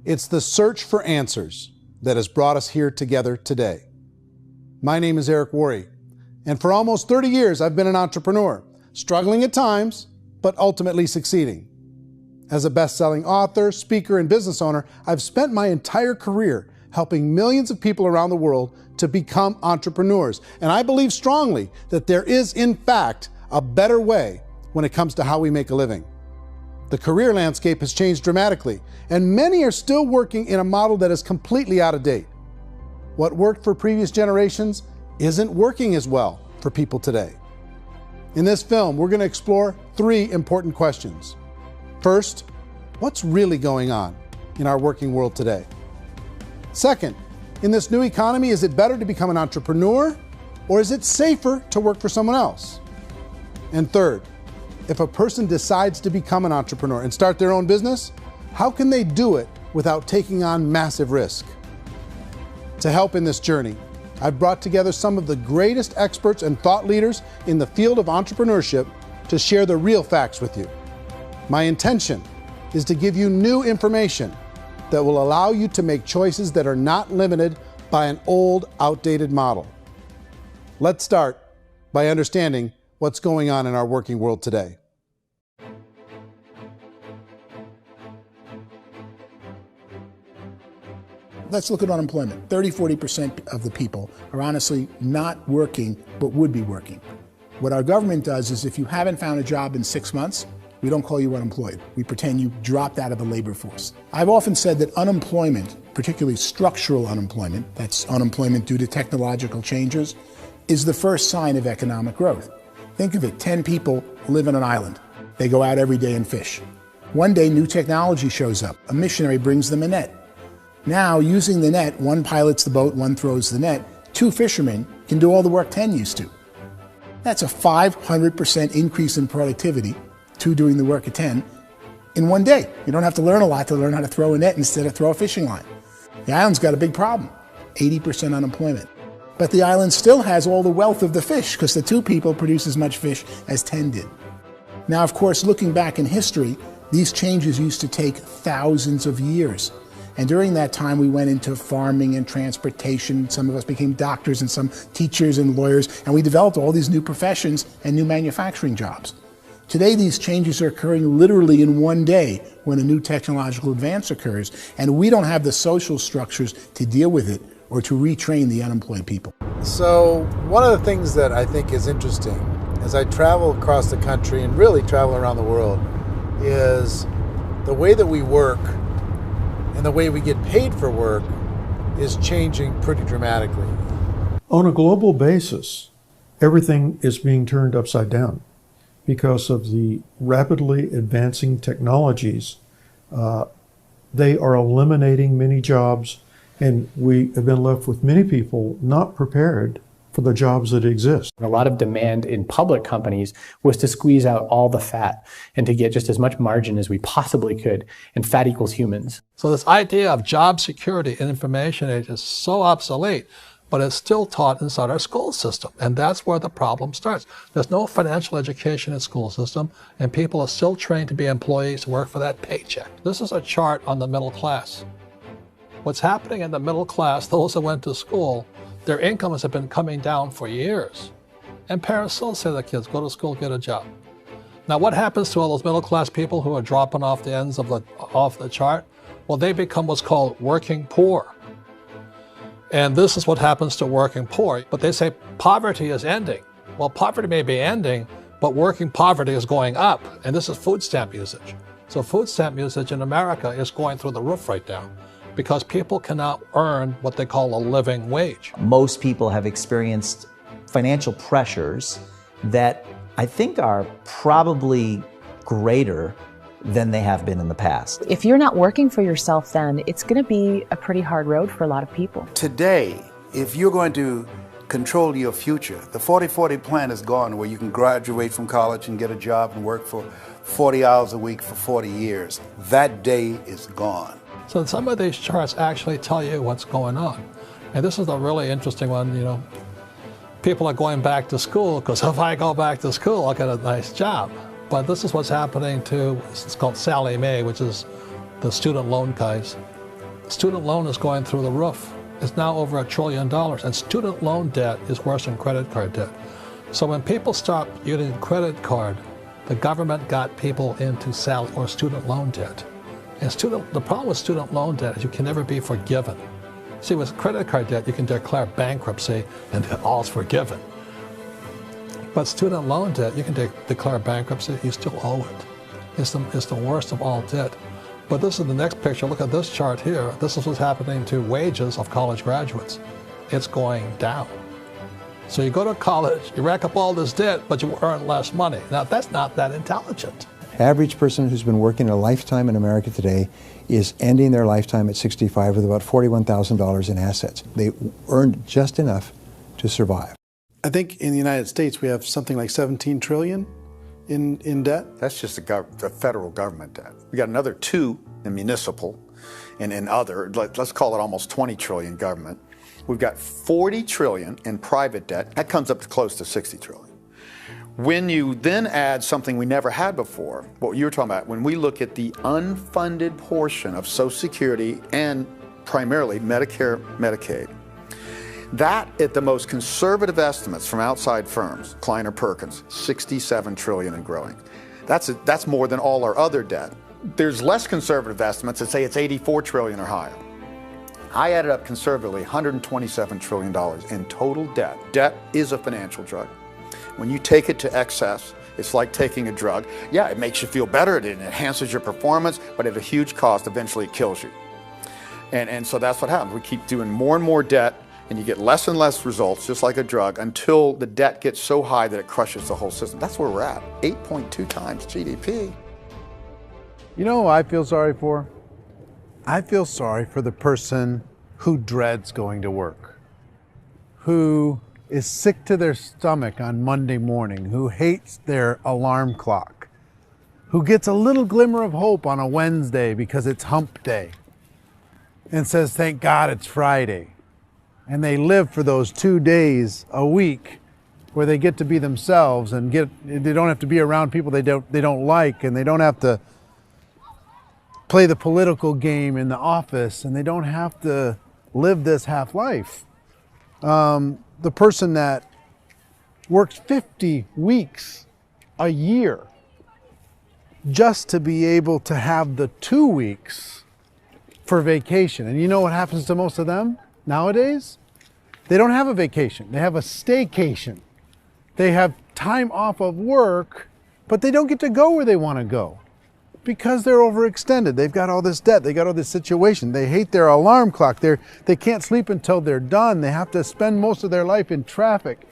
It's the search for answers that has brought us here together today. My name is Eric Worre, and for almost 30 years I've been an entrepreneur, struggling at times, but ultimately succeeding. As a best-selling author, speaker, and business owner, I've spent my entire career helping millions of people around the world to become entrepreneurs. And I believe strongly that there is, in fact, a better way when it comes to how we make a living. The career landscape has changed dramatically, and many are still working in a model that is completely out of date. What worked for previous generations isn't working as well for people today. In this film, we're going to explore 3 important questions. First, what's really going on in our working world today? Second, in this new economy, is it better to become an entrepreneur, or is it safer to work for someone else? And third, if a person decides to become an entrepreneur and start their own business, how can they do it without taking on massive risk? To help in this journey, I've brought together some of the greatest experts and thought leaders in the field of entrepreneurship to share the real facts with you. My intention is to give you new information that will allow you to make choices that are not limited by an old, outdated model. Let's start by understanding what's going on in our working world today. Let's look at unemployment. 30–40% of the people are honestly not working, but would be working. What our government does is if you haven't found a job in 6 months, we don't call you unemployed. We pretend you dropped out of the labor force. I've often said that unemployment, particularly structural unemployment, that's unemployment due to technological changes, is the first sign of economic growth. Think of it, 10 people live on an island. They go out every day and fish. One day, new technology shows up. A missionary brings them a net. Now, using the net, one pilots the boat, one throws the net. 2 fishermen can do all the work 10 used to. That's a 500% increase in productivity, 2 doing the work of 10, in one day. You don't have to learn a lot to learn how to throw a net instead of throw a fishing line. The island's got a big problem, 80% unemployment. But the island still has all the wealth of the fish because the 2 people produce as much fish as 10 did. Now, of course, looking back in history, these changes used to take thousands of years. And during that time, we went into farming and transportation. Some of us became doctors and some teachers and lawyers, and we developed all these new professions and new manufacturing jobs. Today, these changes are occurring literally in one day when a new technological advance occurs, and we don't have the social structures to deal with it or to retrain the unemployed people. So one of the things that I think is interesting as I travel across the country and really travel around the world is the way that we work and the way we get paid for work is changing pretty dramatically. On a global basis, everything is being turned upside down because of the rapidly advancing technologies. They are eliminating many jobs, and we have been left with many people not prepared for the jobs that exist. A lot of demand in public companies was to squeeze out all the fat and to get just as much margin as we possibly could, and fat equals humans. So this idea of job security in information age is so obsolete, but it's still taught inside our school system, and that's where the problem starts. There's no financial education in school system, and people are still trained to be employees to work for that paycheck. This is a chart on the middle class. What's happening in the middle class, those that went to school, their incomes have been coming down for years. And parents still say to their kids, go to school, get a job. Now what happens to all those middle class people who are dropping off the ends of off the chart? Well, they become what's called working poor. And this is what happens to working poor. But they say poverty is ending. Well, poverty may be ending, but working poverty is going up. And this is food stamp usage. So food stamp usage in America is going through the roof right now, because people cannot earn what they call a living wage. Most people have experienced financial pressures that I think are probably greater than they have been in the past. If you're not working for yourself, then it's going to be a pretty hard road for a lot of people. Today, if you're going to control your future, the 40-40 plan is gone, where you can graduate from college and get a job and work for 40 hours a week for 40 years. That day is gone. So some of these charts actually tell you what's going on. And this is a really interesting one. You know, people are going back to school because if I go back to school, I'll get a nice job. But this is what's happening to, it's called Sallie Mae, which is the student loan guys. Student loan is going through the roof. It's now over $1 trillion, and student loan debt is worse than credit card debt. So when people stopped using credit card, the government got people into student loan debt. And the problem with student loan debt is you can never be forgiven. See, with credit card debt, you can declare bankruptcy and all's forgiven. But student loan debt, you can declare bankruptcy, you still owe it. It's the worst of all debt. But this is the next picture. Look at this chart here. This is what's happening to wages of college graduates. It's going down. So you go to college, you rack up all this debt, but you earn less money. Now, that's not that intelligent. Average person who's been working a lifetime in America today is ending their lifetime at 65 with about $41,000 in assets. They earned just enough to survive. I think in the United States we have something like 17 trillion in debt. That's just the federal government debt. We got another 2 in municipal and in other, let's call it almost 20 trillion government. We've got 40 trillion in private debt. That comes up to close to 60 trillion. When you then add something we never had before, what you were talking about, when we look at the unfunded portion of Social Security and primarily Medicare, Medicaid, that at the most conservative estimates from outside firms, Kleiner Perkins, 67 trillion and growing. That's more than all our other debt. There's less conservative estimates that say it's 84 trillion or higher. I added up conservatively $127 trillion in total debt. Debt is a financial drug. When you take it to excess, it's like taking a drug. Yeah, it makes you feel better, it enhances your performance, but at a huge cost, eventually it kills you. And so that's what happens. We keep doing more and more debt, and you get less and less results, just like a drug, until the debt gets so high that it crushes the whole system. That's where we're at, 8.2 times GDP. You know who I feel sorry for? I feel sorry for the person who dreads going to work, who is sick to their stomach on Monday morning, who hates their alarm clock, who gets a little glimmer of hope on a Wednesday because it's hump day and says, thank God it's Friday. And they live for those 2 days a week where they get to be themselves and they don't have to be around people they don't like, and they don't have to play the political game in the office, and they don't have to live this half life. The person that works 50 weeks a year just to be able to have the 2 weeks for vacation. And you know what happens to most of them nowadays? They don't have a vacation. They have a staycation. They have time off of work, but they don't get to go where they want to go because they're overextended. They've got all this debt. They got all this situation. They hate their alarm clock. They can't sleep until they're done. They have to spend most of their life in traffic.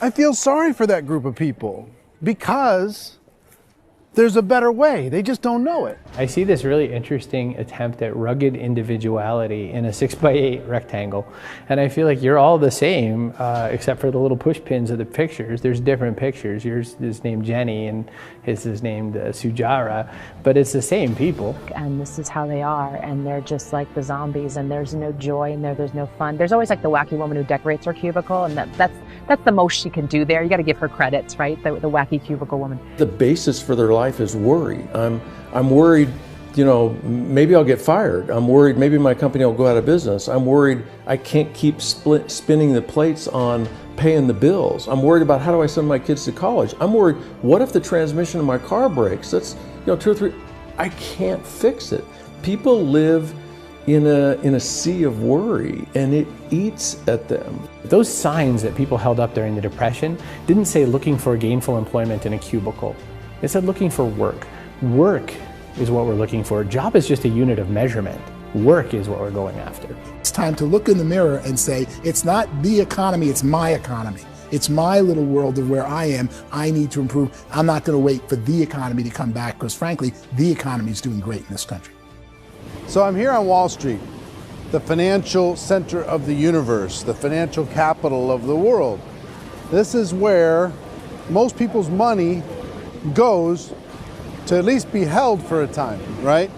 I feel sorry for that group of people because there's a better way. They just don't know it. I see this really interesting attempt at rugged individuality in a 6x8 rectangle. And I feel like you're all the same, except for the little push pins of the pictures. There's different pictures. Yours is named Jenny and his is named Sujara, but it's the same people. And this is how they are, and they're just like the zombies, and there's no joy in there, there's no fun. There's always like the wacky woman who decorates her cubicle, and that's the most she can do there. You got to give her credits, right? The wacky cubicle woman. The basis for their life is worry. I'm worried, you know, maybe I'll get fired. I'm worried maybe my company will go out of business. I'm worried I can't keep spinning the plates on paying the bills. I'm worried about how do I send my kids to college. I'm worried, what if the transmission of my car breaks? That's, you know, 2 or 3, I can't fix it. People live in a sea of worry, and it eats at them. Those signs that people held up during the Depression didn't say looking for gainful employment in a cubicle. It said looking for work. Work is what we're looking for. Job is just a unit of measurement. Work is what we're going after. It's time to look in the mirror and say, it's not the economy, it's my economy. It's my little world of where I am. I need to improve. I'm not going to wait for the economy to come back, because frankly, the economy is doing great in this country. So I'm here on Wall Street, the financial center of the universe, the financial capital of the world. This is where most people's money goes to at least be held for a time, right?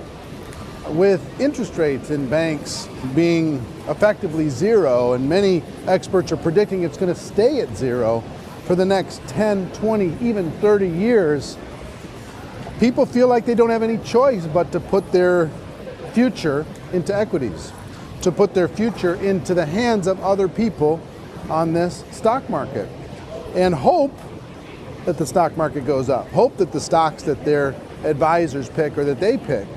With interest rates in banks being effectively zero, and many experts are predicting it's going to stay at zero for the next 10, 20, even 30 years, people feel like they don't have any choice but to put their future into equities, to put their future into the hands of other people on this stock market, and hope that the stock market goes up, hope that the stocks that their advisors pick or that they pick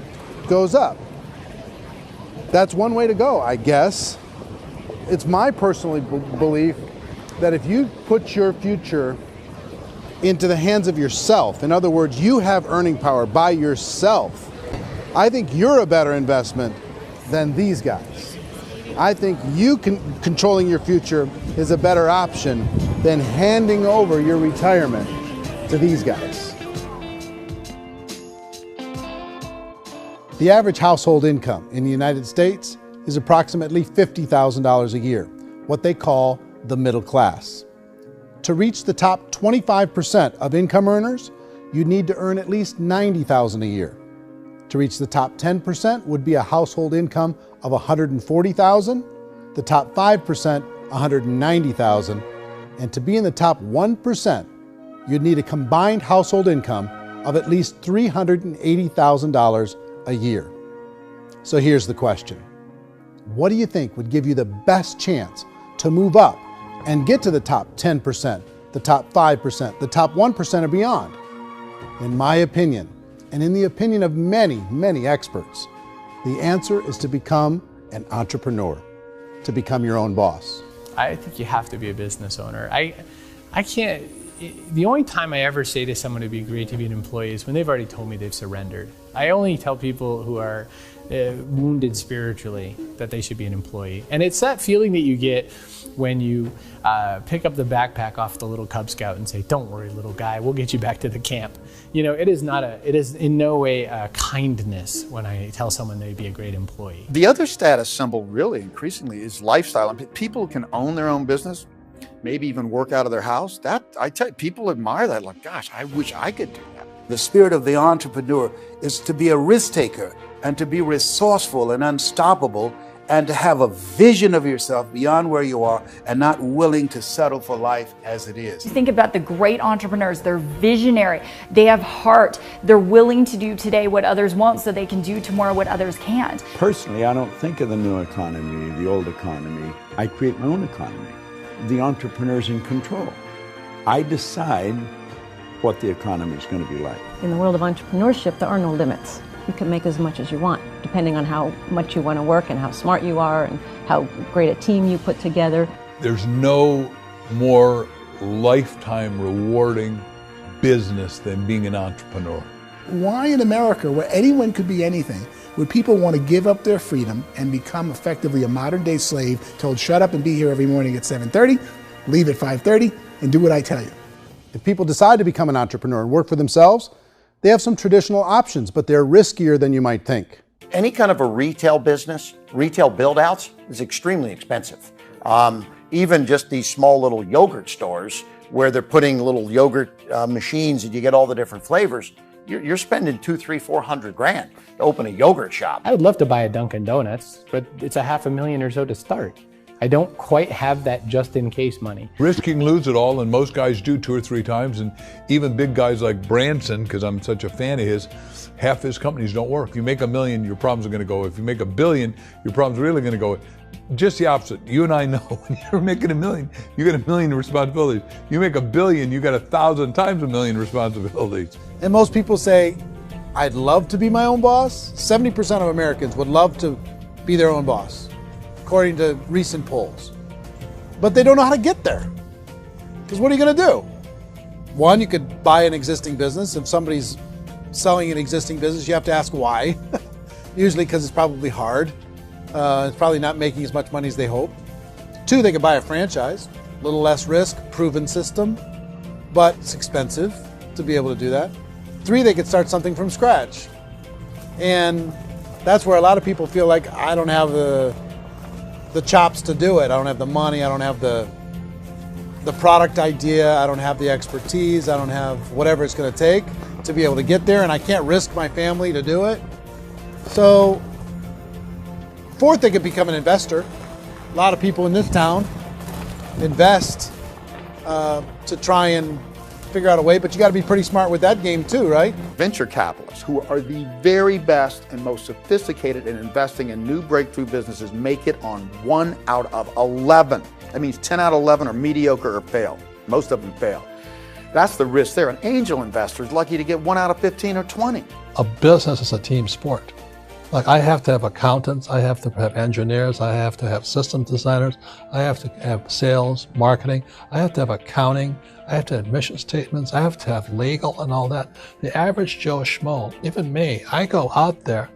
goes up. That's one way to go, I guess. It's my personal belief that if you put your future into the hands of yourself, in other words, you have earning power by yourself, I think you're a better investment than these guys. I think controlling your future is a better option than handing over your retirement to these guys. The average household income in the United States is approximately $50,000 a year, what they call the middle class. To reach the top 25% of income earners, you'd need to earn at least $90,000 a year. To reach the top 10% would be a household income of $140,000, the top 5%, $190,000, and to be in the top 1%, you'd need a combined household income of at least $380,000 a year. So here's the question. What do you think would give you the best chance to move up and get to the top 10%, the top 5%, the top 1% or beyond? In my opinion, and in the opinion of many, many experts, the answer is to become an entrepreneur, to become your own boss. I think you have to be a business owner. I can't, the only time I ever say to someone it'd be great to be an employee is when they've already told me they've surrendered. I only tell people who are wounded spiritually that they should be an employee. And it's that feeling that you get when you pick up the backpack off the little Cub Scout and say, "Don't worry, little guy, we'll get you back to the camp." You know, it is in no way a kindness when I tell someone they'd be a great employee. The other status symbol really increasingly is lifestyle. And people can own their own business, maybe even work out of their house. That, I tell you, people admire that. Like, gosh, I wish I could do that. The spirit of the entrepreneur is to be a risk taker and to be resourceful and unstoppable and to have a vision of yourself beyond where you are and not willing to settle for life as it is. You think about the great entrepreneurs, they're visionary, they have heart, they're willing to do today what others won't so they can do tomorrow what others can't. Personally, I don't think of the new economy, the old economy. I create my own economy. The entrepreneur's in control. I decide what the economy is going to be like. In the world of entrepreneurship, there are no limits. You can make as much as you want, depending on how much you want to work and how smart you are and how great a team you put together. There's no more lifetime rewarding business than being an entrepreneur. Why in America, where anyone could be anything, would people want to give up their freedom and become effectively a modern-day slave, told shut up and be here every morning at 7:30, leave at 5:30, and do what I tell you? If people decide to become an entrepreneur and work for themselves, they have some traditional options, but they're riskier than you might think. Any kind of a retail business, retail build-outs is extremely expensive. Even just these small little yogurt stores where they're putting little yogurt machines and you get all the different flavors, you're spending $200,000, $300,000, $400,000 to open a yogurt shop. I would love to buy a Dunkin' Donuts, but it's $500,000 or so to start. I don't quite have that just-in-case money. Risking lose it all, and most guys do 2 or 3 times, and even big guys like Branson, because I'm such a fan of his, half his companies don't work. If you make $1 million, your problems are going to go. If you make $1 billion, your problems are really going to go. Just the opposite. You and I know when you're making $1 million, you got $1 million responsibilities. You make $1 billion, you got 1,000 times $1 million responsibilities. And most people say, I'd love to be my own boss. 70% of Americans would love to be their own boss, according to recent polls. But they don't know how to get there. Because what are you going to do? One, you could buy an existing business. If somebody's selling an existing business, you have to ask why. Usually because it's probably hard. It's probably not making as much money as they hope. 2, they could buy a franchise. A little less risk, proven system, but it's expensive to be able to do that. 3, they could start something from scratch. And that's where a lot of people feel like, I don't have the chops to do it. I don't have the money. I don't have the product idea. I don't have the expertise. I don't have whatever it's going to take to be able to get there, and I can't risk my family to do it. So 4th, they could become an investor. A lot of people in this town invest to try and figure out a way, but you got to be pretty smart with that game too, right? Venture capitalists, who are the very best and most sophisticated in investing in new breakthrough businesses, make it on 1 out of 11. That means 10 out of 11 are mediocre or fail. Most of them fail. That's the risk there. An angel investor is lucky to get 1 out of 15 or 20. A business is a team sport. Like, I have to have accountants, I have to have engineers, I have to have system designers, I have to have sales, marketing, I have to have accounting, I have to have mission statements, I have to have legal and all that. The average Joe Schmo, even me, I go out there,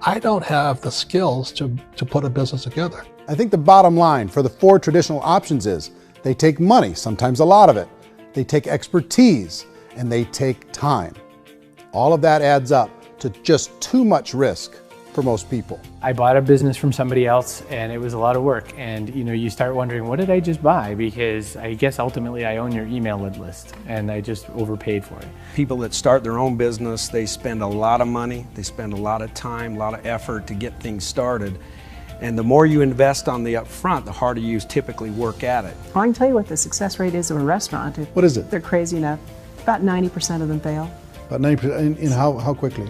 I don't have the skills to put a business together. I think the bottom line for the 4 traditional options is they take money, sometimes a lot of it. They take expertise, and they take time. All of that adds up to just too much risk for most people. I bought a business from somebody else and it was a lot of work. And you start wondering, what did I just buy? Because I guess ultimately I own your email list and I just overpaid for it. People that start their own business, they spend a lot of money, they spend a lot of time, a lot of effort to get things started. And the more you invest on the upfront, the harder you typically work at it. I can tell you what the success rate is of a restaurant. What is it? They're crazy enough. About 90% of them fail. About 90%, in how quickly?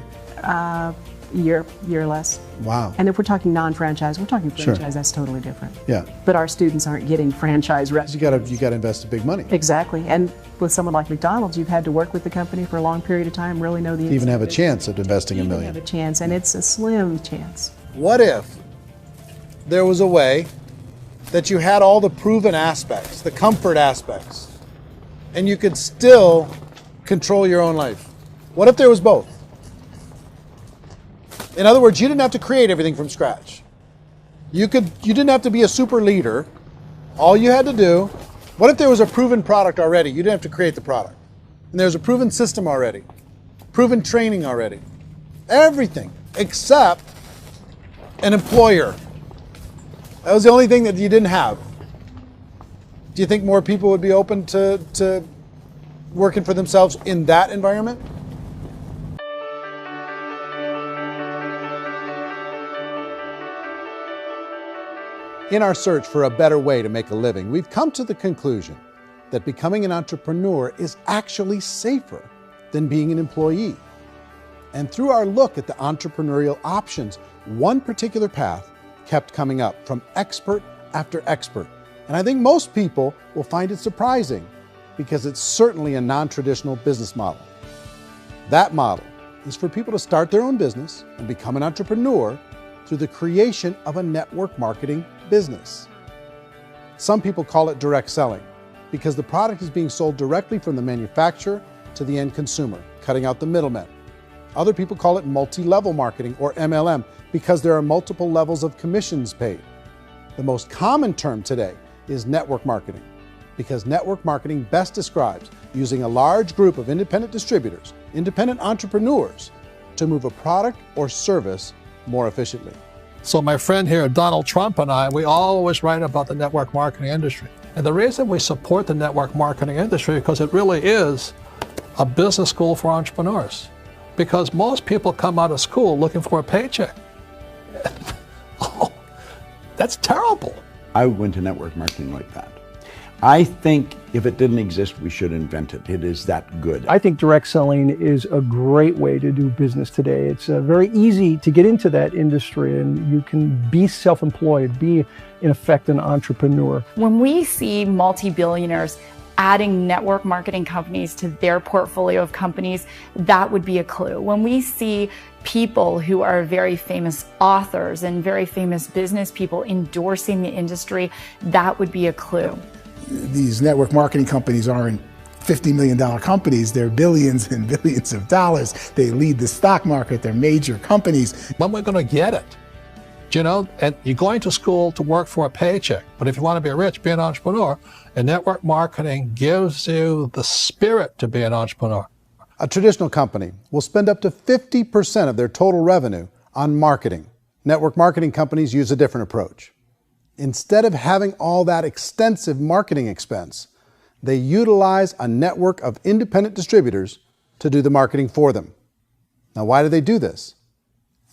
Year or less. Wow. And if we're talking non-franchise, we're talking franchise, Sure. That's totally different. Yeah. But our students aren't getting franchise restaurants. You got to invest the big money. Exactly. And with someone like McDonald's, you've had to work with the company for a long period of time, really know the To even have a business. chance at investing $1 million. Have a chance, and it's a slim chance. What if there was a way that you had all the proven aspects, the comfort aspects, and you could still control your own life? What if there was both? In other words, you didn't have to create everything from scratch. You didn't have to be a super leader. All you had to do, what if there was a proven product already? You didn't have to create the product. And there's a proven system already, proven training already. Everything except an employer. That was the only thing that you didn't have. Do you think more people would be open to working for themselves in that environment? In our search for a better way to make a living, we've come to the conclusion that becoming an entrepreneur is actually safer than being an employee. And through our look at the entrepreneurial options, one particular path kept coming up from expert after expert. And I think most people will find it surprising because it's certainly a non-traditional business model. That model is for people to start their own business and become an entrepreneur through the creation of a network marketing business. Some people call it direct selling because the product is being sold directly from the manufacturer to the end consumer, cutting out the middlemen. Other people call it multi-level marketing, or MLM, because there are multiple levels of commissions paid. The most common term today is network marketing, because network marketing best describes using a large group of independent distributors, independent entrepreneurs, to move a product or service more efficiently. So my friend here, Donald Trump, and I, we always write about the network marketing industry. And the reason we support the network marketing industry is because it really is a business school for entrepreneurs. Because most people come out of school looking for a paycheck. Oh, that's terrible. I went to network marketing like that. I think if it didn't exist, we should invent it. It is that good. I think direct selling is a great way to do business today. It's very easy to get into that industry, and you can be self-employed, be in effect an entrepreneur. When we see multi-billionaires adding network marketing companies to their portfolio of companies, that would be a clue. When we see people who are very famous authors and very famous business people endorsing the industry, that would be a clue. These network marketing companies aren't $50 million companies, they're billions and billions of dollars. They lead the stock market, they're major companies. When we're going to get it? You know, and you're going to school to work for a paycheck, but if you want to be rich, be an entrepreneur, and network marketing gives you the spirit to be an entrepreneur. A traditional company will spend up to 50% of their total revenue on marketing. Network marketing companies use a different approach. Instead of having all that extensive marketing expense, they utilize a network of independent distributors to do the marketing for them. Now, why do they do this?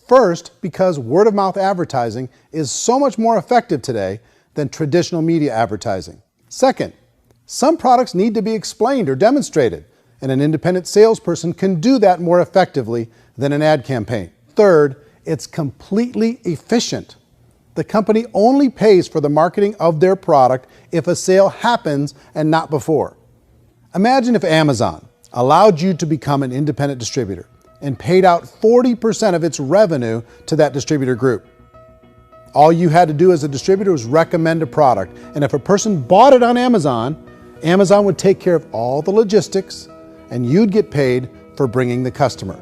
First, because word-of-mouth advertising is so much more effective today than traditional media advertising. Second, some products need to be explained or demonstrated and an independent salesperson can do that more effectively than an ad campaign. Third, it's completely efficient. The company only pays for the marketing of their product if a sale happens and not before. Imagine if Amazon allowed you to become an independent distributor and paid out 40% of its revenue to that distributor group. All you had to do as a distributor was recommend a product, and if a person bought it on Amazon, Amazon would take care of all the logistics and you'd get paid for bringing the customer.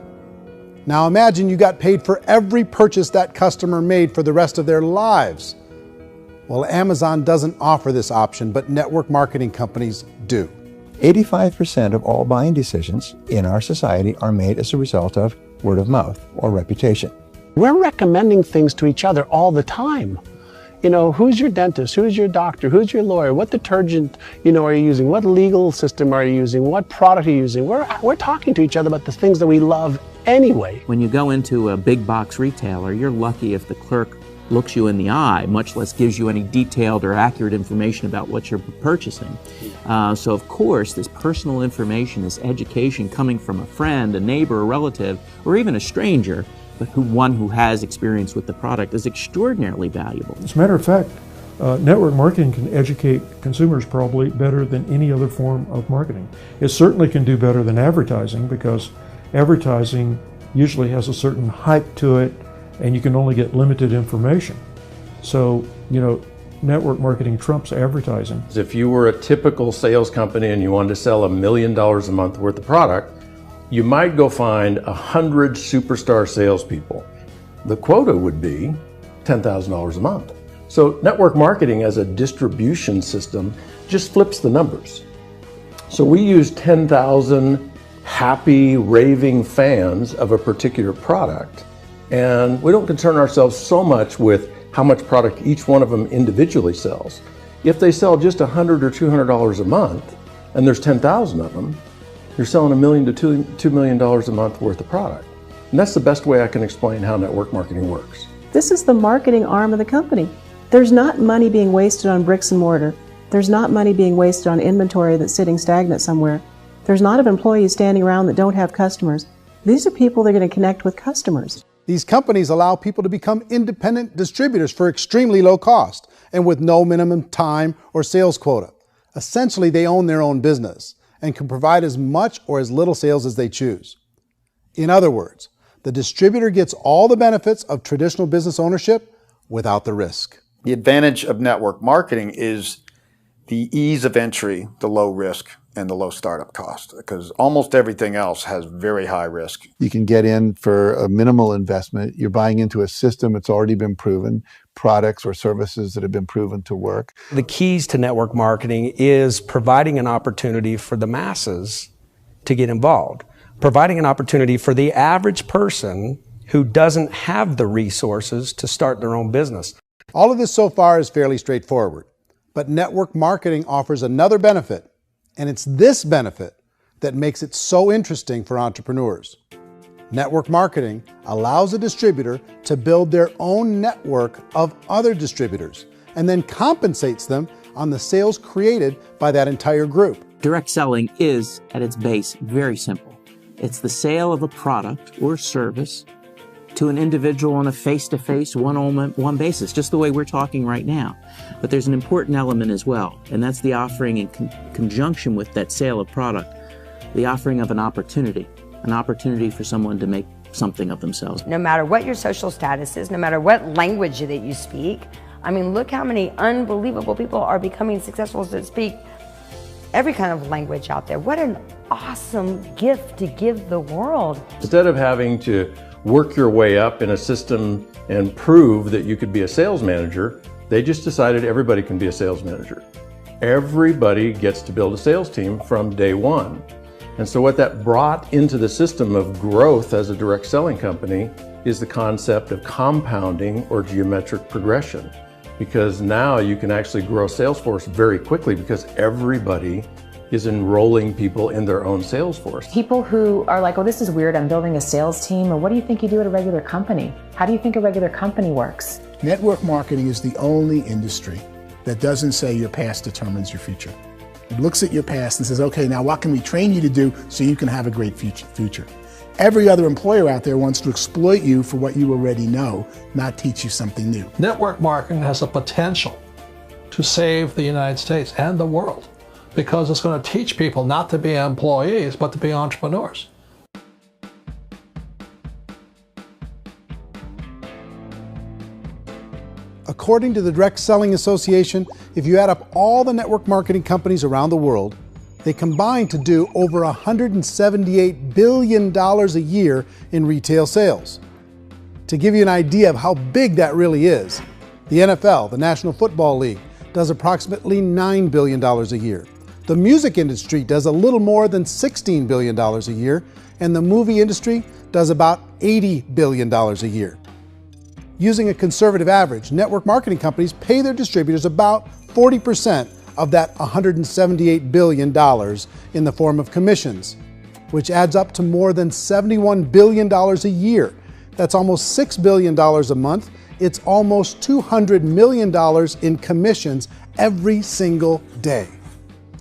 Now imagine you got paid for every purchase that customer made for the rest of their lives. Well, Amazon doesn't offer this option, but network marketing companies do. 85% of all buying decisions in our society are made as a result of word of mouth or reputation. We're recommending things to each other all the time. You know, who's your dentist? Who's your doctor? Who's your lawyer? What detergent, are you using? What legal system are you using? What product are you using? We're talking to each other about the things that we love anyway. When you go into a big box retailer, you're lucky if the clerk looks you in the eye, much less gives you any detailed or accurate information about what you're purchasing. So of course, this personal information, this education coming from a friend, a neighbor, a relative, or even a stranger, but one who has experience with the product is extraordinarily valuable. As a matter of fact, network marketing can educate consumers probably better than any other form of marketing. It certainly can do better than advertising, because advertising usually has a certain hype to it and you can only get limited information. So, network marketing trumps advertising. If you were a typical sales company and you wanted to sell $1 million a month worth of product, you might go find 100 superstar salespeople. The quota would be $10,000 a month. So network marketing as a distribution system just flips the numbers. So we use 10,000 happy, raving fans of a particular product, and we don't concern ourselves so much with how much product each one of them individually sells. If they sell just $100 or $200 a month, and there's 10,000 of them, you're selling $1 million to $2 million a month worth of product. And that's the best way I can explain how network marketing works. This is the marketing arm of the company. There's not money being wasted on bricks and mortar. There's not money being wasted on inventory that's sitting stagnant somewhere. There's not of employees standing around that don't have customers. These are people that are going to connect with customers. These companies allow people to become independent distributors for extremely low cost and with no minimum time or sales quota. Essentially, they own their own business and can provide as much or as little sales as they choose. In other words, the distributor gets all the benefits of traditional business ownership without the risk. The advantage of network marketing is the ease of entry, the low risk, and the low startup cost, because almost everything else has very high risk. You can get in for a minimal investment. You're buying into a system that's already been proven, products or services that have been proven to work. The keys to network marketing is providing an opportunity for the masses to get involved, providing an opportunity for the average person who doesn't have the resources to start their own business. All of this so far is fairly straightforward, but network marketing offers another benefit, and it's this benefit that makes it so interesting for entrepreneurs. Network marketing allows a distributor to build their own network of other distributors and then compensates them on the sales created by that entire group. Direct selling is, at its base, very simple. It's the sale of a product or service to an individual on a face-to-face, one-on-one basis, just the way we're talking right now. But there's an important element as well, and that's the offering in conjunction with that sale of product, the offering of an opportunity for someone to make something of themselves. No matter what your social status is, no matter what language that you speak, I mean, look how many unbelievable people are becoming successful that speak every kind of language out there. What an awesome gift to give the world. Instead of having to work your way up in a system and prove that you could be a sales manager, they just decided everybody can be a sales manager. Everybody gets to build a sales team from day one. And so what that brought into the system of growth as a direct selling company is the concept of compounding or geometric progression. Because now you can actually grow a sales force very quickly because everybody is enrolling people in their own sales force. People who are like, oh, this is weird, I'm building a sales team, or what do you think you do at a regular company? How do you think a regular company works? Network marketing is the only industry that doesn't say your past determines your future. It looks at your past and says, okay, now what can we train you to do so you can have a great future? Every other employer out there wants to exploit you for what you already know, not teach you something new. Network marketing has the potential to save the United States and the world because it's going to teach people not to be employees, but to be entrepreneurs. According to the Direct Selling Association, if you add up all the network marketing companies around the world, they combine to do over $178 billion a year in retail sales. To give you an idea of how big that really is, the NFL, the National Football League, does approximately $9 billion a year. The music industry does a little more than $16 billion a year, and the movie industry does about $80 billion a year. Using a conservative average, network marketing companies pay their distributors about 40% of that $178 billion in the form of commissions, which adds up to more than $71 billion a year. That's almost $6 billion a month. It's almost $200 million in commissions every single day.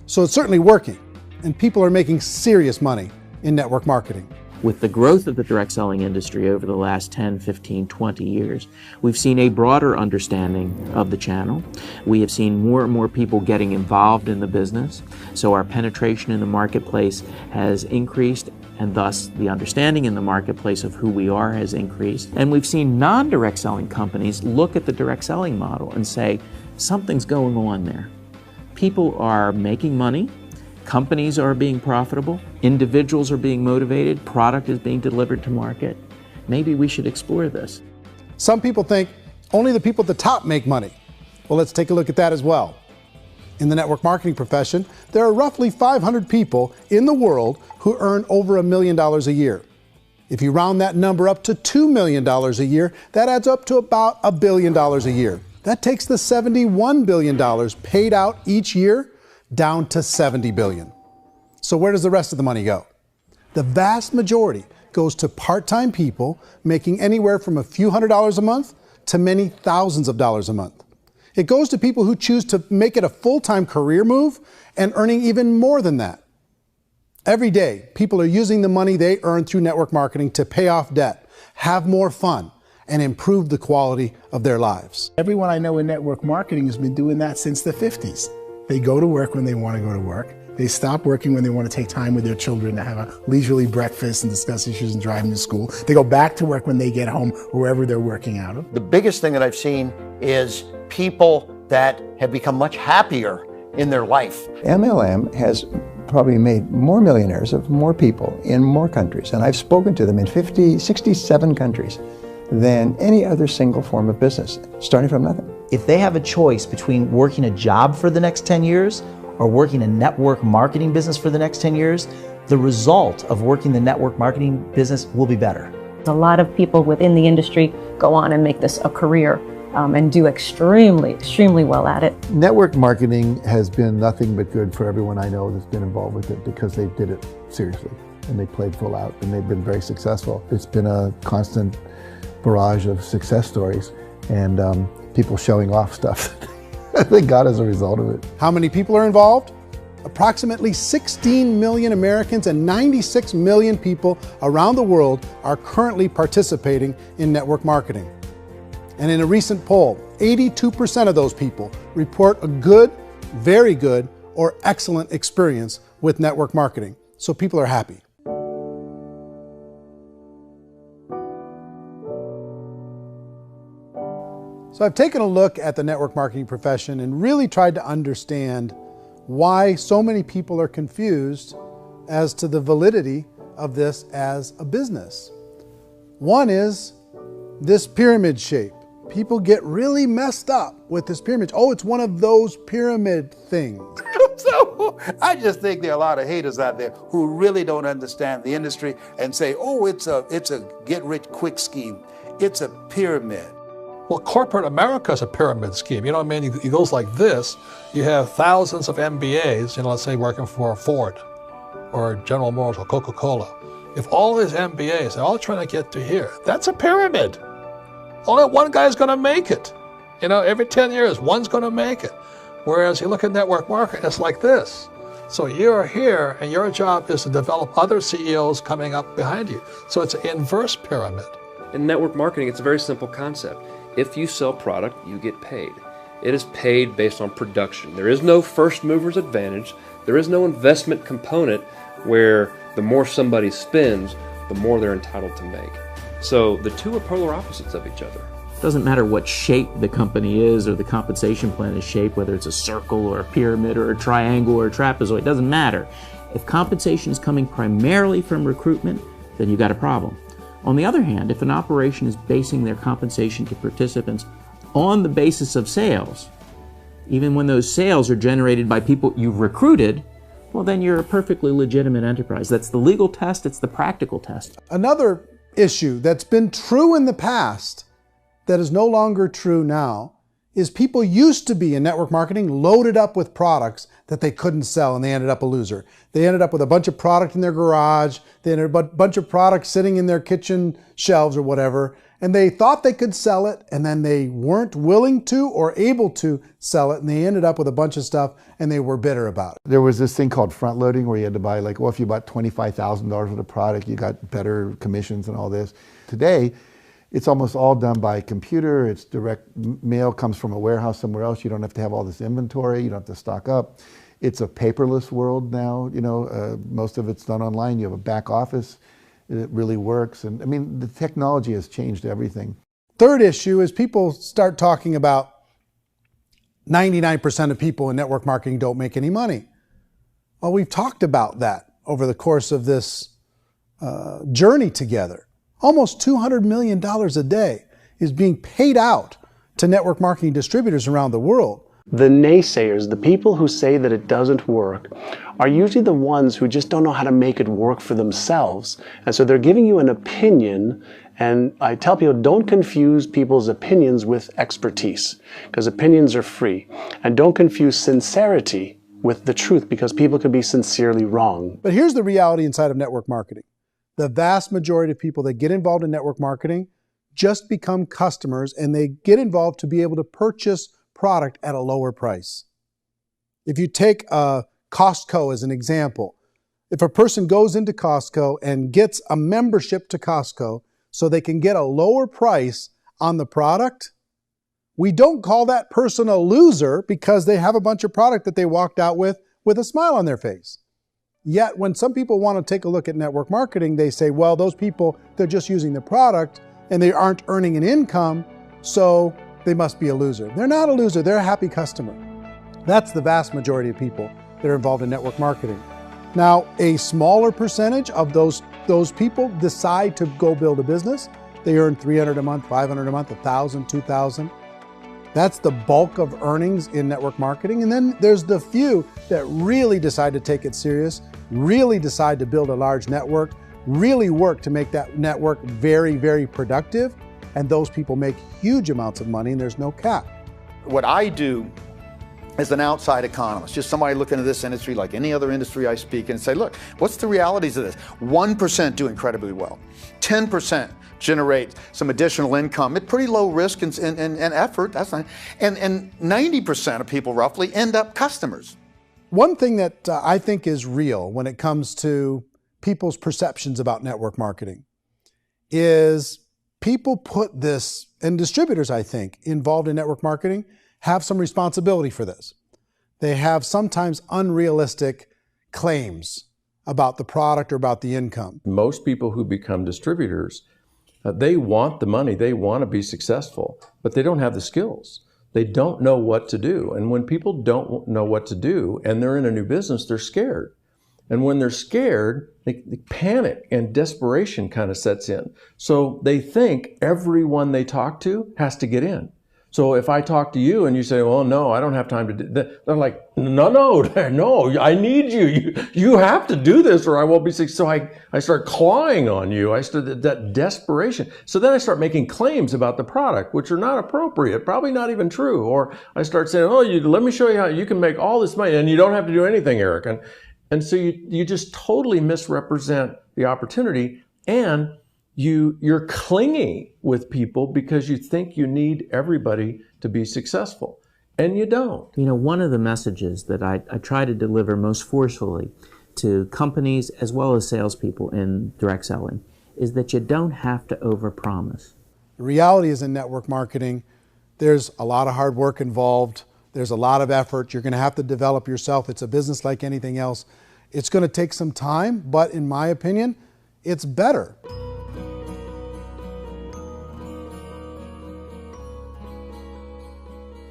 So it's certainly working, and people are making serious money in network marketing. With the growth of the direct selling industry over the last 10, 15, 20 years, we've seen a broader understanding of the channel. We have seen more and more people getting involved in the business, so our penetration in the marketplace has increased, and thus the understanding in the marketplace of who we are has increased. And we've seen non-direct selling companies look at the direct selling model and say, something's going on there. People are making money. Companies are being profitable, individuals are being motivated, product is being delivered to market. Maybe we should explore this. Some people think only the people at the top make money. Well, let's take a look at that as well. In the network marketing profession, there are roughly 500 people in the world who earn over $1 million a year. If you round that number up to $2 million a year, that adds up to about $1 billion a year. That takes the $71 billion paid out each year down to $70 billion. So where does the rest of the money go? The vast majority goes to part-time people making anywhere from a few $100s a month to many thousands of dollars a month. It goes to people who choose to make it a full-time career move and earning even more than that. Every day, people are using the money they earn through network marketing to pay off debt, have more fun, and improve the quality of their lives. Everyone I know in network marketing has been doing that since the 50s. They go to work when they want to go to work. They stop working when they want to take time with their children to have a leisurely breakfast and discuss issues and drive them to school. They go back to work when they get home, wherever they're working out of. The biggest thing that I've seen is people that have become much happier in their life. MLM has probably made more millionaires of more people in more countries, and I've spoken to them in 67 countries than any other single form of business, starting from nothing. If they have a choice between working a job for the next 10 years or working a network marketing business for the next 10 years, the result of working the network marketing business will be better. A lot of people within the industry go on and make this a career and do extremely well at it. Network marketing has been nothing but good for everyone I know that's been involved with it because they did it seriously and they played full out and they've been very successful. It's been a constant barrage of success stories and people showing off stuff that they got as a result of it. How many people are involved? Approximately 16 million Americans and 96 million people around the world are currently participating in network marketing. And in a recent poll, 82% of those people report a good, very good, or excellent experience with network marketing. So people are happy. So I've taken a look at the network marketing profession and really tried to understand why so many people are confused as to the validity of this as a business. One is this pyramid shape. People get really messed up with this pyramid. Oh, it's one of those pyramid things. So I just think there are a lot of haters out there who really don't understand the industry and say, oh, it's a get-rich-quick scheme. It's a pyramid. Well, corporate America is a pyramid scheme. You know what I mean? It goes like this. You have thousands of MBAs, let's say working for Ford or General Motors or Coca-Cola. If all these MBAs, they're all trying to get to here, that's a pyramid. Only one guy's going to make it. Every 10 years, one's going to make it. Whereas you look at network marketing, it's like this. So you're here, and your job is to develop other CEOs coming up behind you. So it's an inverse pyramid. In network marketing, it's a very simple concept. If you sell product, you get paid. It is paid based on production. There is no first mover's advantage. There is no investment component where the more somebody spends, the more they're entitled to make. So the two are polar opposites of each other. It doesn't matter what shape the company is or the compensation plan is shaped, whether it's a circle or a pyramid or a triangle or a trapezoid, it doesn't matter. If compensation is coming primarily from recruitment, then you've got a problem. On the other hand, if an operation is basing their compensation to participants on the basis of sales, even when those sales are generated by people you've recruited, well, then you're a perfectly legitimate enterprise. That's the legal test, it's the practical test. Another issue that's been true in the past that is no longer true now is people used to be in network marketing loaded up with products that they couldn't sell, and they ended up a loser. They ended up with a bunch of product in their garage, they ended up with a bunch of products sitting in their kitchen shelves or whatever, and they thought they could sell it, and then they weren't willing to or able to sell it, and they ended up with a bunch of stuff, and they were bitter about it. There was this thing called front loading where you had to buy, like, well, if you bought $25,000 worth of product, you got better commissions and all this. Today, it's almost all done by computer. It's direct mail, comes from a warehouse somewhere else. You don't have to have all this inventory. You don't have to stock up. It's a paperless world now. You know, most of it's done online. You have a back office. It really works. And I mean, the technology has changed everything. Third issue is people start talking about 99% of people in network marketing don't make any money. Well, we've talked about that over the course of this journey together. Almost $200 million a day is being paid out to network marketing distributors around the world. The naysayers, the people who say that it doesn't work, are usually the ones who just don't know how to make it work for themselves. And so they're giving you an opinion, and I tell people, don't confuse people's opinions with expertise, because opinions are free. And don't confuse sincerity with the truth, because people can be sincerely wrong. But here's the reality inside of network marketing. The vast majority of people that get involved in network marketing just become customers, and they get involved to be able to purchase product at a lower price. If you take Costco as an example, if a person goes into Costco and gets a membership to Costco so they can get a lower price on the product, we don't call that person a loser because they have a bunch of product that they walked out with a smile on their face. Yet when some people want to take a look at network marketing, they say, well, those people, they're just using the product and they aren't earning an income, so they must be a loser. They're not a loser, they're a happy customer. That's the vast majority of people that are involved in network marketing. Now, a smaller percentage of those people decide to go build a business. They earn $300 a month, $500 a month, $1,000, $2,000. That's the bulk of earnings in network marketing. And then there's the few that really decide to take it serious, really decide to build a large network, really work to make that network very, very productive. And those people make huge amounts of money, and there's no cap. What I do as an outside economist, just somebody looking at this industry like any other industry I speak and say, look, what's the realities of this? 1% do incredibly well. 10% generate some additional income at pretty low risk and effort. That's not, and 90% of people roughly end up customers. One thing that I think is real when it comes to people's perceptions about network marketing is people put this, and distributors, I think, involved in network marketing have some responsibility for this. They have sometimes unrealistic claims about the product or about the income. Most people who become distributors, they want the money, they want to be successful, but they don't have the skills. They don't know what to do. And when people don't know what to do and they're in a new business, they're scared. And when they're scared, they panic and desperation kind of sets in. So they think everyone they talk to has to get in. So if I talk to you and you say, well, no, I don't have time to do that, they're like, no, I need you. You have to do this or I won't be successful. So I start clawing on you. I start that desperation. So then I start making claims about the product, which are not appropriate, probably not even true. Or I start saying, oh, let me show you how you can make all this money and you don't have to do anything, Eric. And so you just totally misrepresent the opportunity, and you're clingy with people because you think you need everybody to be successful. and you don't. You know, one of the messages that I try to deliver most forcefully to companies as well as salespeople in direct selling is that you don't have to overpromise. The reality is in network marketing, there's a lot of hard work involved. There's a lot of effort. You're going to have to develop yourself. It's a business like anything else. It's going to take some time, but in my opinion, it's better.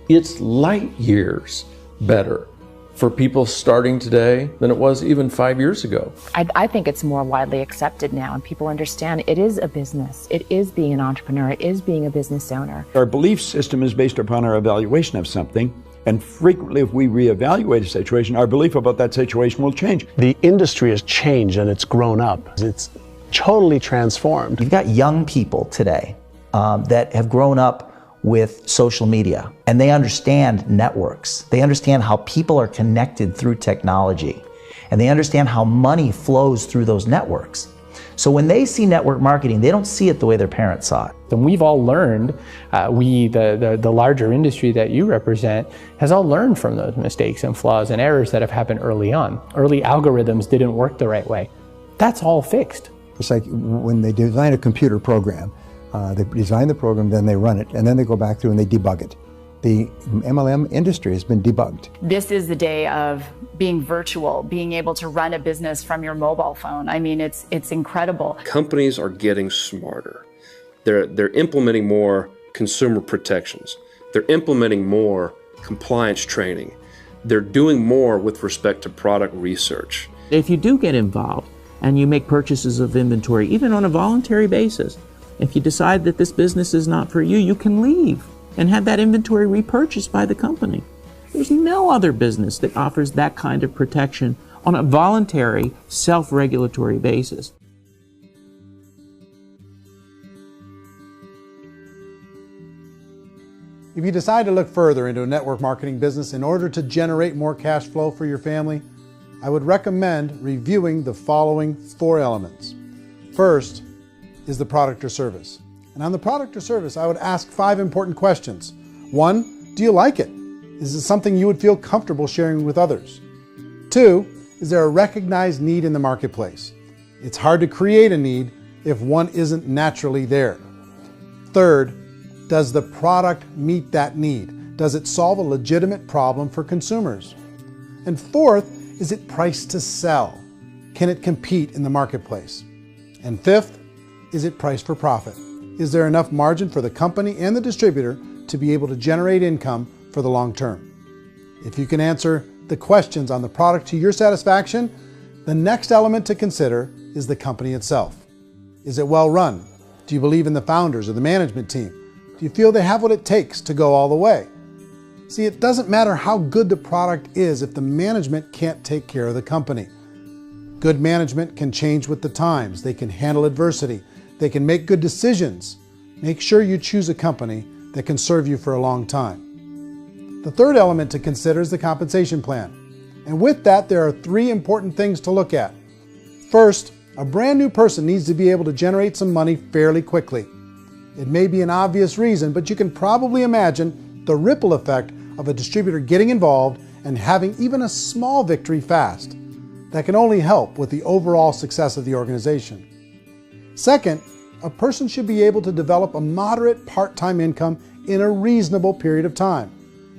It's light years better for people starting today than it was even 5 years ago. I think it's more widely accepted now, and people understand it is a business. It is being an entrepreneur. It is being a business owner. Our belief system is based upon our evaluation of something, and frequently if we reevaluate a situation, our belief about that situation will change. The industry has changed and it's grown up. It's totally transformed. You've got young people today that have grown up with social media, and they understand networks. They understand how people are connected through technology, and they understand how money flows through those networks. So when they see network marketing, they don't see it the way their parents saw it. And we've all learned, the larger industry that you represent, has all learned from those mistakes and flaws and errors that have happened early on. Early algorithms didn't work the right way. That's all fixed. It's like when they design a computer program, they design the program, then they run it, and then they go back through and they debug it. The MLM industry has been debugged. This is the day of being virtual, being able to run a business from your mobile phone. I mean, it's incredible. Companies are getting smarter. They're implementing more consumer protections. They're implementing more compliance training. They're doing more with respect to product research. If you do get involved and you make purchases of inventory, even on a voluntary basis, if you decide that this business is not for you, you can leave and have that inventory repurchased by the company. There's no other business that offers that kind of protection on a voluntary, self-regulatory basis. If you decide to look further into a network marketing business in order to generate more cash flow for your family, I would recommend reviewing the following 4 elements. First is the product or service. And on the product or service, I would ask 5 important questions. 1, do you like it? Is it something you would feel comfortable sharing with others? 2, is there a recognized need in the marketplace? It's hard to create a need if one isn't naturally there. 3rd, does the product meet that need? Does it solve a legitimate problem for consumers? And 4th, is it priced to sell? Can it compete in the marketplace? And 5th, is it priced for profit? Is there enough margin for the company and the distributor to be able to generate income for the long term? If you can answer the questions on the product to your satisfaction, the next element to consider is the company itself. Is it well run? Do you believe in the founders or the management team? Do you feel they have what it takes to go all the way? See, it doesn't matter how good the product is if the management can't take care of the company. Good management can change with the times. They can handle adversity. They can make good decisions. Make sure you choose a company that can serve you for a long time. The 3rd element to consider is the compensation plan. And with that, there are 3 important things to look at. First, a brand new person needs to be able to generate some money fairly quickly. It may be an obvious reason, but you can probably imagine the ripple effect of a distributor getting involved and having even a small victory fast. That can only help with the overall success of the organization. Second, a person should be able to develop a moderate part-time income in a reasonable period of time.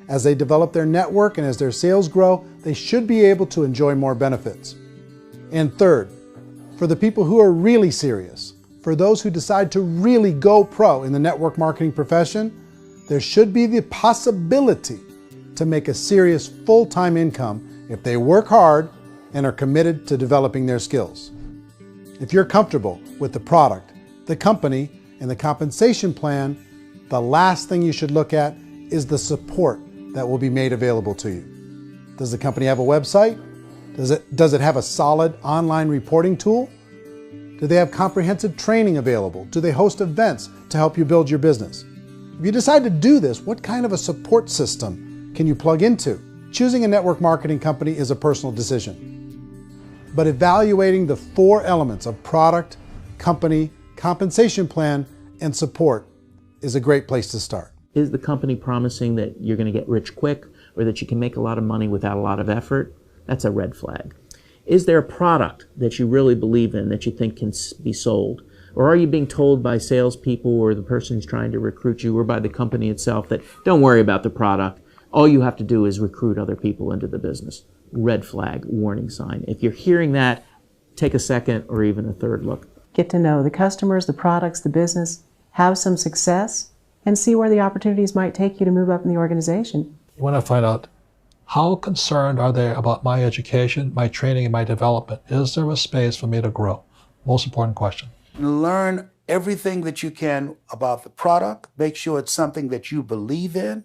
As they develop their network and as their sales grow, they should be able to enjoy more benefits. And 3rd, for the people who are really serious, for those who decide to really go pro in the network marketing profession, there should be the possibility to make a serious full-time income if they work hard and are committed to developing their skills. If you're comfortable with the product, the company, and the compensation plan, the last thing you should look at is the support that will be made available to you. Does the company have a website? Does it have a solid online reporting tool? Do they have comprehensive training available? Do they host events to help you build your business? If you decide to do this, what kind of a support system can you plug into? Choosing a network marketing company is a personal decision. But evaluating the 4 elements of product, company, compensation plan, and support is a great place to start. Is the company promising that you're going to get rich quick or that you can make a lot of money without a lot of effort? That's a red flag. Is there a product that you really believe in that you think can be sold? Or are you being told by salespeople or the person who's trying to recruit you or by the company itself that don't worry about the product, all you have to do is recruit other people into the business? Red flag, warning sign. If you're hearing that, take a second or even a third look. Get to know the customers, the products, the business, have some success, and see where the opportunities might take you to move up in the organization. You want to find out, how concerned are they about my education, my training, and my development? Is there a space for me to grow? Most important question. Learn everything that you can about the product. Make sure it's something that you believe in,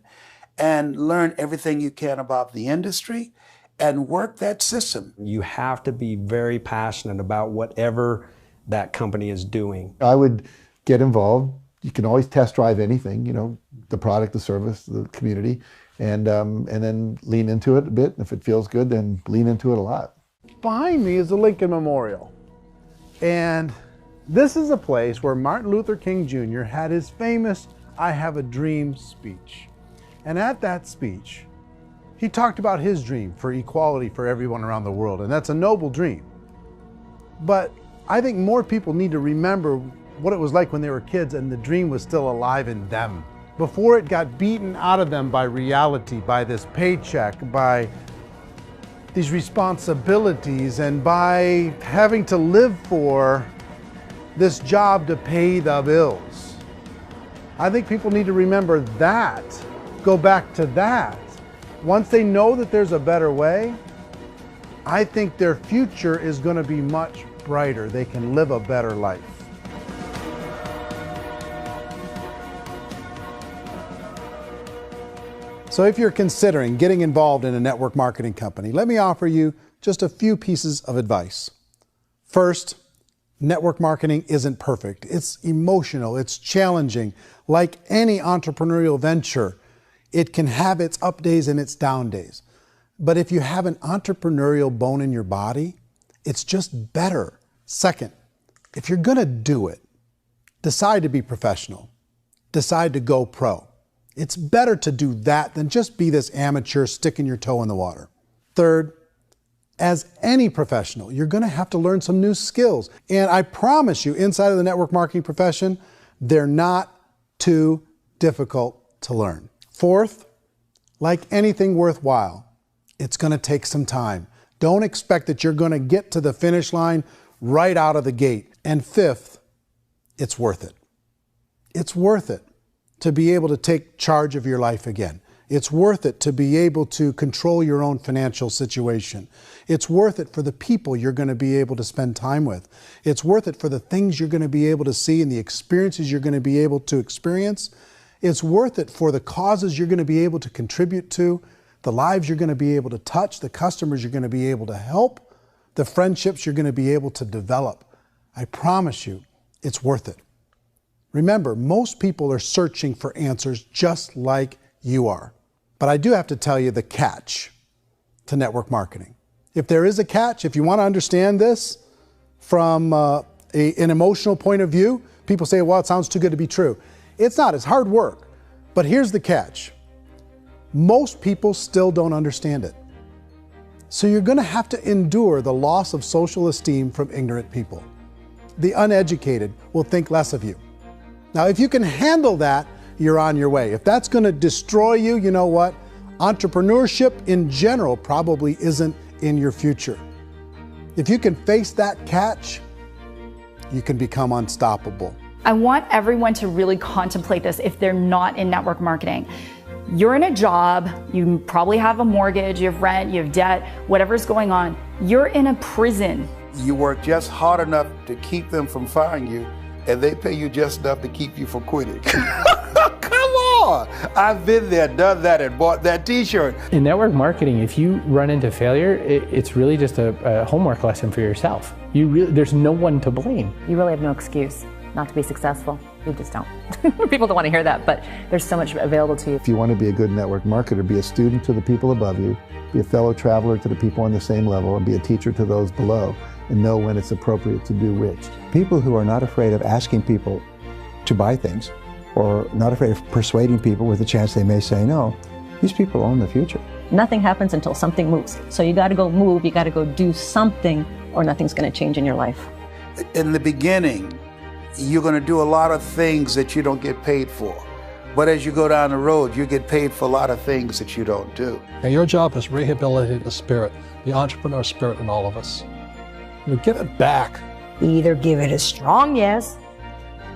and learn everything you can about the industry and work that system. You have to be very passionate about whatever that company is doing. I would get involved. You can always test drive anything, you know, the product, the service, the community, and then lean into it a bit. If it feels good, then lean into it a lot. Behind me is the Lincoln Memorial. And this is a place where Martin Luther King Jr. had his famous "I Have a Dream" speech. And at that speech, he talked about his dream for equality for everyone around the world, and that's a noble dream. But I think more people need to remember what it was like when they were kids and the dream was still alive in them, before it got beaten out of them by reality, by this paycheck, by these responsibilities, and by having to live for this job to pay the bills. I think people need to remember that, go back to that. Once they know that there's a better way, I think their future is going to be much brighter. They can live a better life. So if you're considering getting involved in a network marketing company, let me offer you just a few pieces of advice. First, network marketing isn't perfect. It's emotional, it's challenging. Like any entrepreneurial venture, it can have its up days and its down days. But if you have an entrepreneurial bone in your body, it's just better. Second, if you're gonna do it, decide to be professional. Decide to go pro. It's better to do that than just be this amateur sticking your toe in the water. Third, as any professional, you're gonna have to learn some new skills. And I promise you, inside of the network marketing profession, they're not too difficult to learn. Fourth, like anything worthwhile, it's gonna take some time. Don't expect that you're gonna get to the finish line right out of the gate. And fifth, it's worth it. It's worth it to be able to take charge of your life again. It's worth it to be able to control your own financial situation. It's worth it for the people you're going to be able to spend time with. It's worth it for the things you're going to be able to see and the experiences you're going to be able to experience. It's worth it for the causes you're going to be able to contribute to, the lives you're going to be able to touch, the customers you're going to be able to help, the friendships you're going to be able to develop. I promise you, it's worth it. Remember, most people are searching for answers just like you are. But I do have to tell you the catch to network marketing. If there is a catch, if you want to understand this from an emotional point of view, people say, well, it sounds too good to be true. It's not, it's hard work. But here's the catch. Most people still don't understand it. So you're going to have to endure the loss of social esteem from ignorant people. The uneducated will think less of you. Now, if you can handle that, you're on your way. If that's going to destroy you, you know what? Entrepreneurship in general probably isn't in your future. If you can face that catch, you can become unstoppable. I want everyone to really contemplate this if they're not in network marketing. You're in a job, you probably have a mortgage, you have rent, you have debt, whatever's going on. You're in a prison. You work just hard enough to keep them from firing you, and they pay you just enough to keep you from quitting. Come on! I've been there, done that, and bought that t-shirt. In network marketing, if you run into failure, it's really just a homework lesson for yourself. There's no one to blame. You really have no excuse not to be successful. You just don't. People don't want to hear that, but there's so much available to you. If you want to be a good network marketer, be a student to the people above you, be a fellow traveler to the people on the same level, and be a teacher to those below, and know when it's appropriate to do which. People who are not afraid of asking people to buy things or not afraid of persuading people with the chance they may say no. These people own the future. Nothing happens until something moves. So you got to go move, you got to go do something, or nothing's going to change in your life. In the beginning, you're going to do a lot of things that you don't get paid for. But as you go down the road, you get paid for a lot of things that you don't do. And your job is rehabilitate the spirit, the entrepreneur spirit in all of us. You give it back. Either give it a strong yes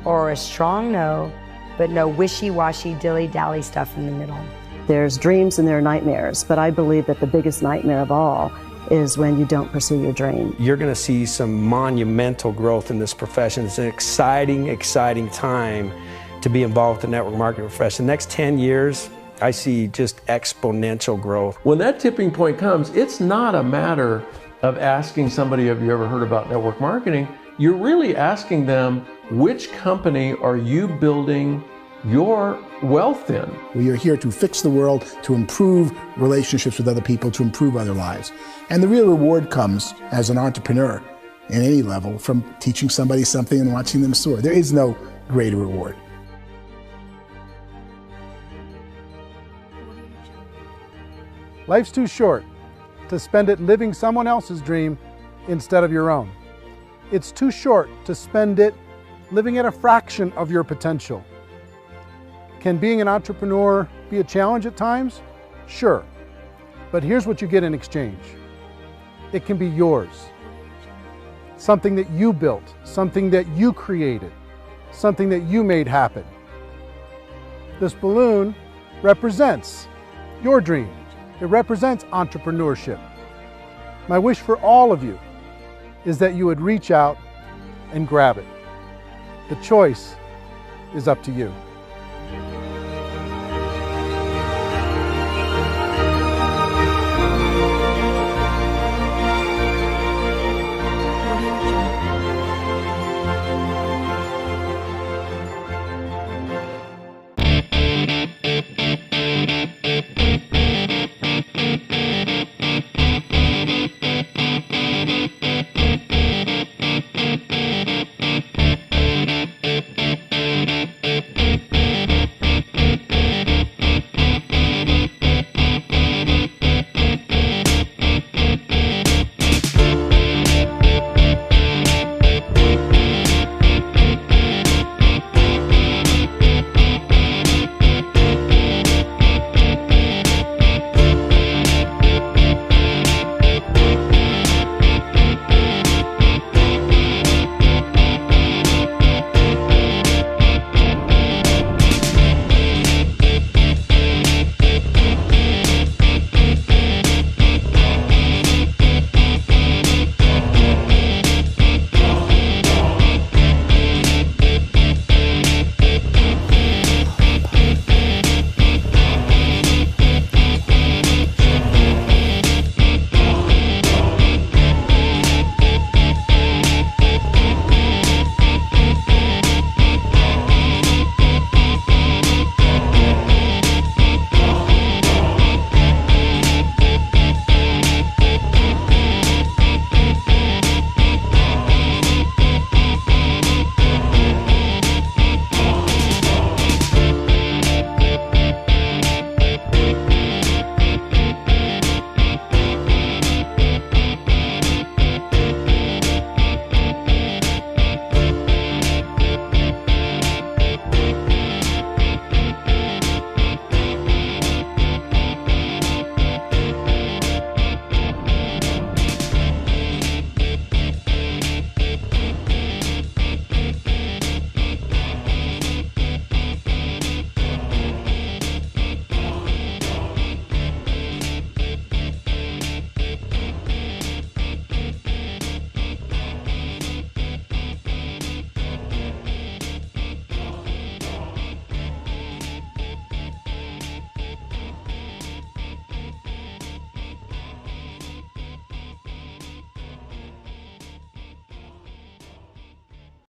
or a strong no, but no wishy-washy, dilly-dally stuff in the middle. There's dreams and there are nightmares, but I believe that the biggest nightmare of all is when you don't pursue your dream. You're going to see some monumental growth in this profession. It's an exciting, exciting time to be involved with the network marketing profession. The next 10 years, I see just exponential growth. When that tipping point comes, it's not a matter of asking somebody, have you ever heard about network marketing? You're really asking them, which company are you building your wealth in? We are here to fix the world, to improve relationships with other people, to improve other lives. And the real reward comes as an entrepreneur in any level from teaching somebody something and watching them soar. There is no greater reward. Life's too short to spend it living someone else's dream instead of your own. It's too short to spend it living at a fraction of your potential. Can being an entrepreneur be a challenge at times? Sure. But here's what you get in exchange. It can be yours. Something that you built, something that you created, something that you made happen. This balloon represents your dream. It represents entrepreneurship. My wish for all of you is that you would reach out and grab it. The choice is up to you.